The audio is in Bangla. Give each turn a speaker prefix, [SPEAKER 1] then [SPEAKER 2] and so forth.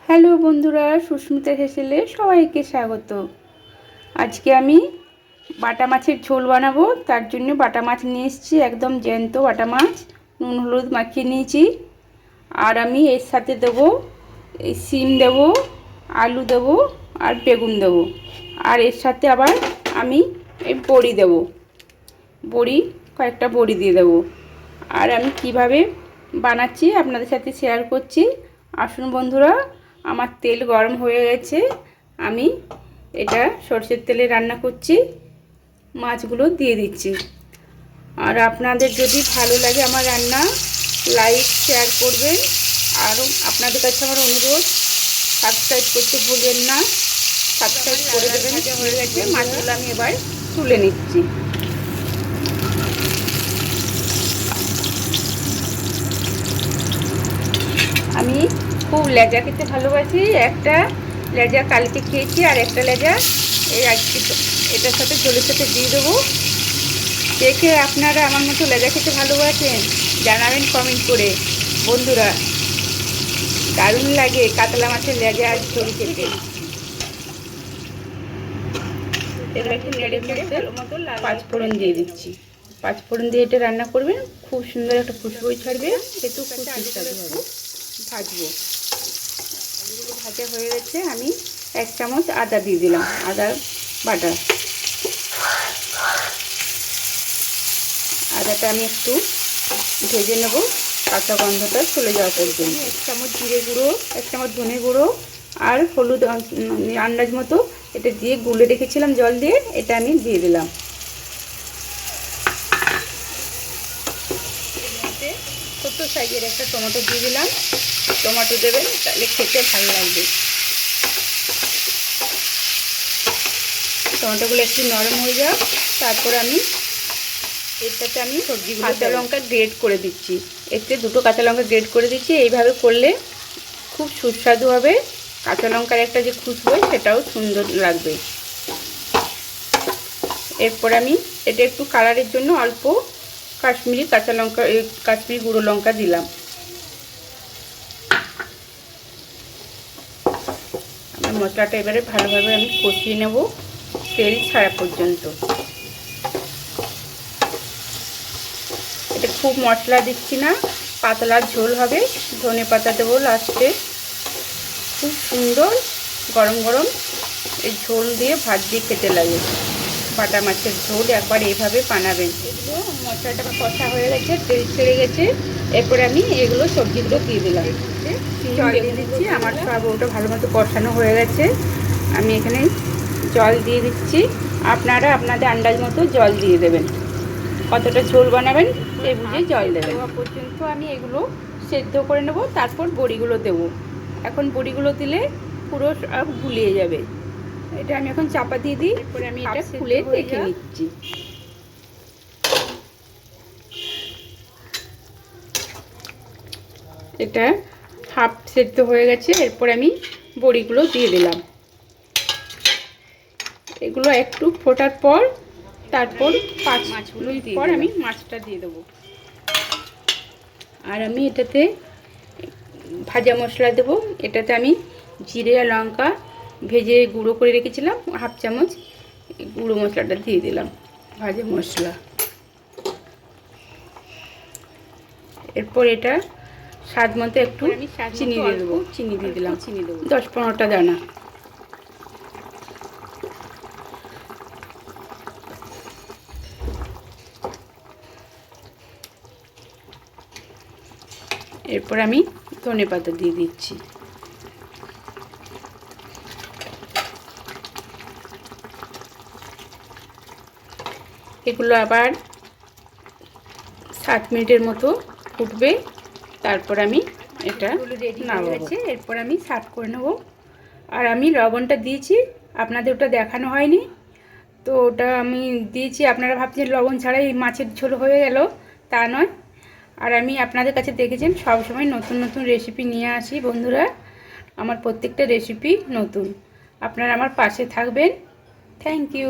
[SPEAKER 1] হ্যালো বন্ধুরা, সুস্মিতা হেসেলে সবাইকে স্বাগত। আজকে আমি বাটা মাছের ঝোল বানাবো। তার জন্য বাটা মাছ নিয়ে এসেছি, একদম জ্যান্ত বাটা মাছ, নুন হলুদ মাখিয়ে নিয়েছি। আর আমি এর সাথে দেবো এই শিম দেবো, আলু দেবো আর বেগুন দেবো। আর এর সাথে আবার আমি এই বড়ি দেবো, কয়েকটা বড়ি দিয়ে দেবো। আর আমি কিভাবে বানাচ্ছি আপনাদের সাথে শেয়ার করছি। আসুন বন্ধুরা, আমার তেল গরম হয়ে গেছে, আমি এটা সরষের তেলে রান্না করছি। মাছগুলো দিয়ে দিচ্ছি। আর আপনাদের যদি ভালো লাগে আমার রান্না, লাইক শেয়ার করবেন। আর আপনাদের কাছে আমার অনুরোধ, সাবস্ক্রাইব করতে ভুলবেন না, সাবস্ক্রাইব করে দেবেন। হয়ে গেছে, মাছগুলো আমি এবার তুলে নিচ্ছি। আমি খুব লেজা খেতে ভালোবাসি। একটা লেজা কালকে খেয়েছি, আর একটা লেজা এই আজকে এটার সাথে ঝোলের সাথে দিয়ে দেবো। দেখে আপনারা আমার মতো লেজা খেতে ভালোবাসেন জানাবেন কমেন্ট করে। বন্ধুরা, দারুণ লাগে কাতলা মাছের লেজা আর ঝোল খেতে। এবার একটু নেড়ে চেড়ে ভালো মতো পাঁচফোড়ন দিয়ে দিচ্ছি। পাঁচফোড়ন দিয়ে এটা রান্না করবেন, খুব সুন্দর একটা খুশবু ছাড়বে, একটু খুব সুস্বাদু হবে। ভাজবো, আলুগুলো ভাজা হয়ে গেছে। আমি 1 চামচ আদা দিয়ে দিলাম, আদা বাটা। আদাটা আমি একটু ভেজে নেব, কাঁচা গন্ধটা চলে যাওয়া পর্যন্ত। 1 চামচ জিরে গুঁড়ো, 1 চামচ ধনে গুঁড়ো আর হলুদ আন্দাজ মতো এটা দিয়ে গুলে রেখেছিলাম জল দিয়ে, এটা আমি দিয়ে দিলাম। এর মধ্যে ছোট্ট সাইজের একটা টমেটো দিয়ে দিলাম। টমেটো দেবেন, তাহলে খেতে ভালো লাগবে। টমেটোগুলো একটু নরম হয়ে যাক, তারপর আমি এটাতে আমি সবজিগুলো কাঁচা লঙ্কা গ্রেট করে দিচ্ছি। এতে 2টো কাঁচা লঙ্কা গ্রেট করে দিচ্ছি। এইভাবে করলে খুব সুস্বাদু হবে। কাঁচা লঙ্কার একটা যে খুশবু, সেটাও সুন্দর লাগবে। এরপর আমি এটা একটু কালারের জন্য অল্প কাশ্মীরি কাঁচা লঙ্কা, কাশ্মীরি গুঁড়ো লঙ্কা দিলাম। আমার মশলাটা এবারে ভালোভাবে আমি কষিয়ে নেব, তেল ছাড়া পর্যন্ত। এটা খুব মশলা দিচ্ছি না, পাতলা ঝোল হবে। ধনে পাতা দেবো লাস্টে। খুব সুন্দর গরম গরম এই ঝোল দিয়ে ভাত দিয়ে খেতে লাগে। বাটা মাছের ঝোল একবার এইভাবে বানাবেন। এগুলো মশলাটা কষা হয়ে গেছে, তেল ছেড়ে গেছে। এরপরে আমি এগুলো সবজিগুলো দিয়ে দিলাম। জল দিয়ে দিচ্ছি। আমার সব ওটা ভালো মতো কষানো হয়ে গেছে। আমি এখানে জল দিয়ে দিচ্ছি। আপনারা আপনাদের আন্দাজ মতো জল দিয়ে দেবেন। কতটা ঝোল বানাবেন সেই বুঝে জল দেবেন। পর্যন্ত আমি এগুলো সেদ্ধ করে নেব, তারপর বড়িগুলো দেব। এখন বড়িগুলো দিলে পুরো সব গুলিয়ে যাবে। এটা আমি এখন চাপা দিয়ে দিই। এরপরে আমি এটা খুলে দেখে নিচ্ছি। এটা হাফ সেদ্ধ হয়ে গেছে। এরপর আমি বড়িগুলো দিয়ে দিলাম। এগুলো একটু ফোটার পর তারপর 5 মিনিট পর আমি মাছটা দিয়ে দেবো। আর আমি এটাতে ভাজা মশলা দেবো। এটাতে আমি জিরে আর লঙ্কা ভেজে গুঁড়ো করে রেখেছিলাম, হাফ চামচ গুঁড়ো মশলাটা দিয়ে দিলাম, ভাজা মশলা। এরপর এটা স্বাদ মতো একটু চিনি দিয়ে দেবো। চিনি দিয়ে দিলাম, 10-15টা দানা। এরপর আমি ধনে পাতা দিয়ে দিচ্ছি। এগুলো আবার 7 মিনিটের মতো ফুটবে, তারপর আমি এটা নামাবো। এরপর আমি সার্ভ করে নেব। আর আমি লবণটা দিয়েছি, আপনাদের ওটা দেখানো হয়নি, তো ওটা আমি দিয়েছি। আপনারা ভাবছেন লবণ ছাড়াই মাছের ঝোল হয়ে গেল, তা নয়। আর আমি আপনাদের কাছে দেখেছেন সবসময় নতুন নতুন রেসিপি নিয়ে আসি। বন্ধুরা, আমার প্রত্যেকটা রেসিপি নতুন। আপনারা আমার পাশে থাকবেন। Thank you.